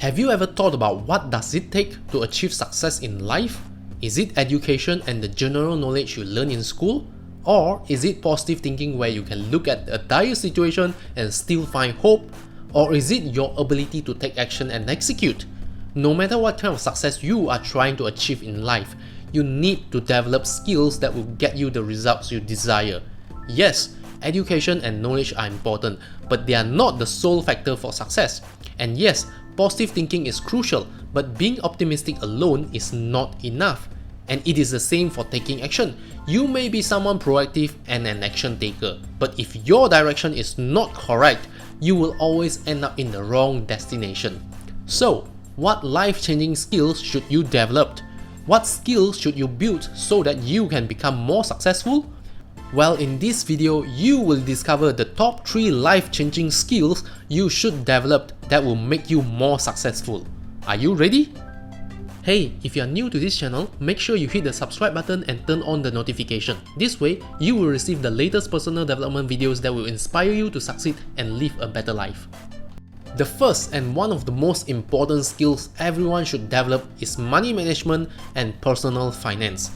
Have you ever thought about what does it take to achieve success in life? Is it education and the general knowledge you learn in school? Or is it positive thinking where you can look at a dire situation and still find hope? Or is it your ability to take action and execute? No matter what kind of success you are trying to achieve in life, you need to develop skills that will get you the results you desire. Yes, education and knowledge are important, but they are not the sole factor for success. And yes, positive thinking is crucial, but being optimistic alone is not enough. And it is the same for taking action. You may be someone proactive and an action taker, but if your direction is not correct, you will always end up in the wrong destination. So, what life-changing skills should you develop? What skills should you build so that you can become more successful? Well, in this video, you will discover the top 3 life-changing skills you should develop that will make you more successful. Are you ready? Hey, if you are new to this channel, make sure you hit the subscribe button and turn on the notification. This way, you will receive the latest personal development videos that will inspire you to succeed and live a better life. The first and one of the most important skills everyone should develop is money management and personal finance.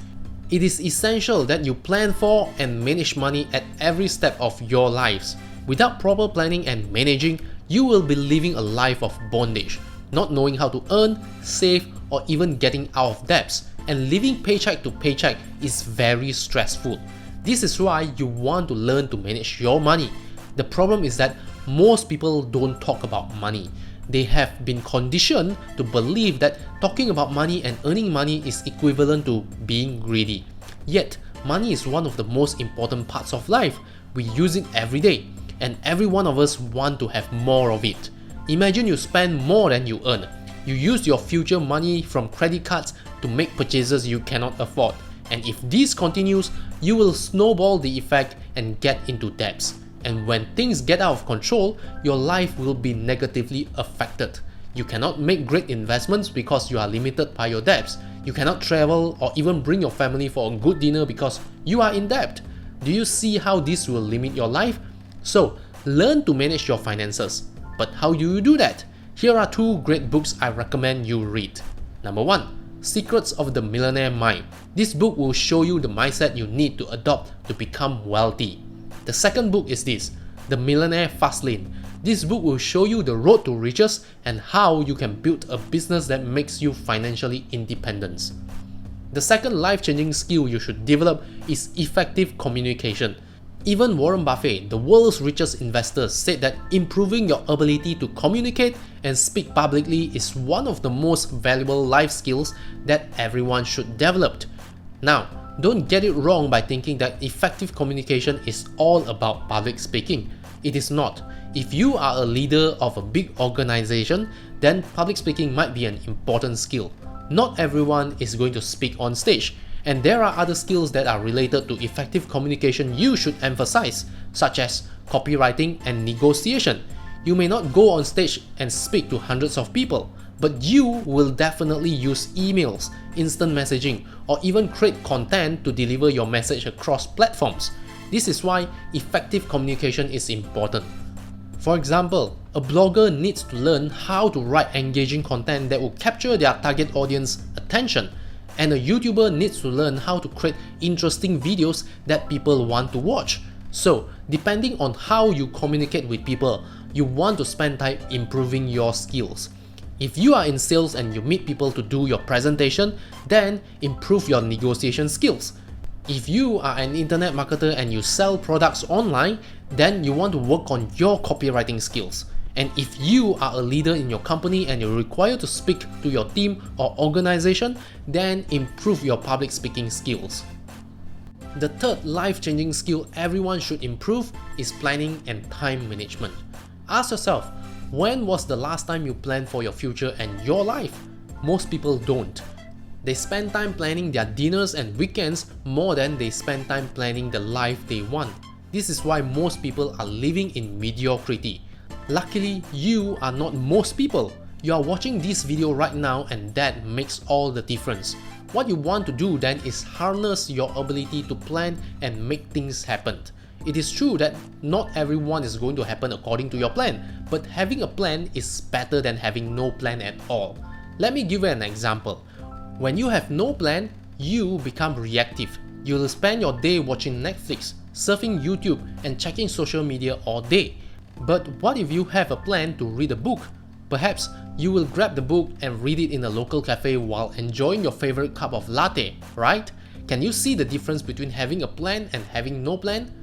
It is essential that you plan for and manage money at every step of your lives. Without proper planning and managing, you will be living a life of bondage, not knowing how to earn, save, or even getting out of debts, and living paycheck to paycheck is very stressful. This is why you want to learn to manage your money. The problem is that most people don't talk about money. They have been conditioned to believe that talking about money and earning money is equivalent to being greedy. Yet, money is one of the most important parts of life. We use it every day, and every one of us want to have more of it. Imagine you spend more than you earn. You use your future money from credit cards to make purchases you cannot afford. And if this continues, you will snowball the effect and get into debts. And when things get out of control, your life will be negatively affected. You cannot make great investments because you are limited by your debts. You cannot travel or even bring your family for a good dinner because you are in debt. Do you see how this will limit your life? So, learn to manage your finances. But how do you do that? Here are 2 great books I recommend you read. Number 1. Secrets of the Millionaire Mind. This book will show you the mindset you need to adopt to become wealthy. The second book is this, The Millionaire Fastlane. This book will show you the road to riches and how you can build a business that makes you financially independent. The second life-changing skill you should develop is effective communication. Even Warren Buffett, the world's richest investor, said that improving your ability to communicate and speak publicly is one of the most valuable life skills that everyone should develop. Now, don't get it wrong by thinking that effective communication is all about public speaking. It is not. If you are a leader of a big organization, then public speaking might be an important skill. Not everyone is going to speak on stage, and there are other skills that are related to effective communication you should emphasize, such as copywriting and negotiation. You may not go on stage and speak to hundreds of people, but you will definitely use emails, instant messaging, or even create content to deliver your message across platforms. This is why effective communication is important. For example, a blogger needs to learn how to write engaging content that will capture their target audience attention, and a YouTuber needs to learn how to create interesting videos that people want to watch. So, depending on how you communicate with people, you want to spend time improving your skills. If you are in sales and you meet people to do your presentation, then improve your negotiation skills. If you are an internet marketer and you sell products online, then you want to work on your copywriting skills. And if you are a leader in your company and you're required to speak to your team or organization, then improve your public speaking skills. The third life-changing skill everyone should improve is planning and time management. Ask yourself, when was the last time you planned for your future and your life? Most people don't. They spend time planning their dinners and weekends more than they spend time planning the life they want. This is why most people are living in mediocrity. Luckily, you are not most people. You are watching this video right now, and that makes all the difference. What you want to do then is harness your ability to plan and make things happen. It is true that not everyone is going to happen according to your plan, but having a plan is better than having no plan at all. Let me give you an example. When you have no plan, you become reactive. You will spend your day watching Netflix, surfing YouTube, and checking social media all day. But what if you have a plan to read a book? Perhaps you will grab the book and read it in a local cafe while enjoying your favorite cup of latte, right? Can you see the difference between having a plan and having no plan?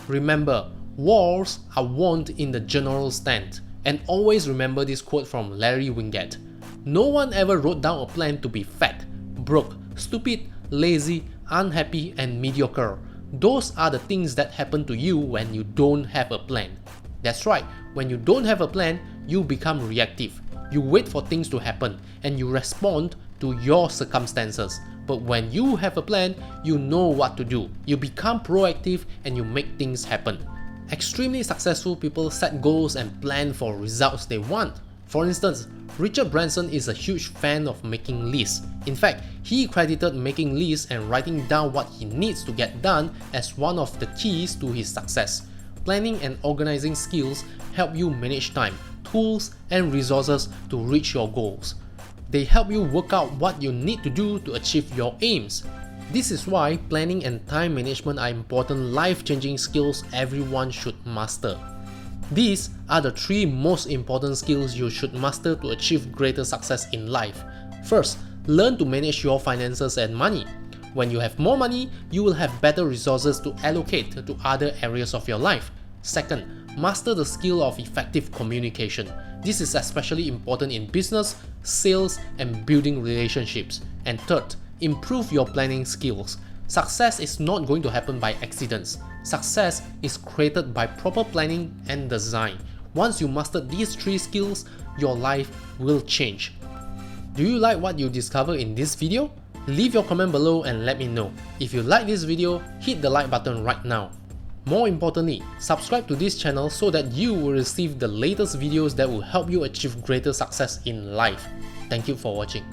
Remember, wars are won in the general stand. And always remember this quote from Larry Winget. No one ever wrote down a plan to be fat, broke, stupid, lazy, unhappy, and mediocre. Those are the things that happen to you when you don't have a plan. That's right, when you don't have a plan, you become reactive. You wait for things to happen and you respond to your circumstances. But when you have a plan, you know what to do. You become proactive and you make things happen. Extremely successful people set goals and plan for results they want. For instance, Richard Branson is a huge fan of making lists. In fact, he credited making lists and writing down what he needs to get done as one of the keys to his success. Planning and organizing skills help you manage time, tools, and resources to reach your goals. They help you work out what you need to do to achieve your aims. This is why planning and time management are important life-changing skills everyone should master. These are the 3 most important skills you should master to achieve greater success in life. First, learn to manage your finances and money. When you have more money, you will have better resources to allocate to other areas of your life. Second, master the skill of effective communication. This is especially important in business, sales, and building relationships. And third, improve your planning skills. Success is not going to happen by accidents. Success is created by proper planning and design. Once you master these 3 skills, your life will change. Do you like what you discover in this video? Leave your comment below and let me know. If you like this video, hit the like button right now. More importantly, subscribe to this channel so that you will receive the latest videos that will help you achieve greater success in life. Thank you for watching.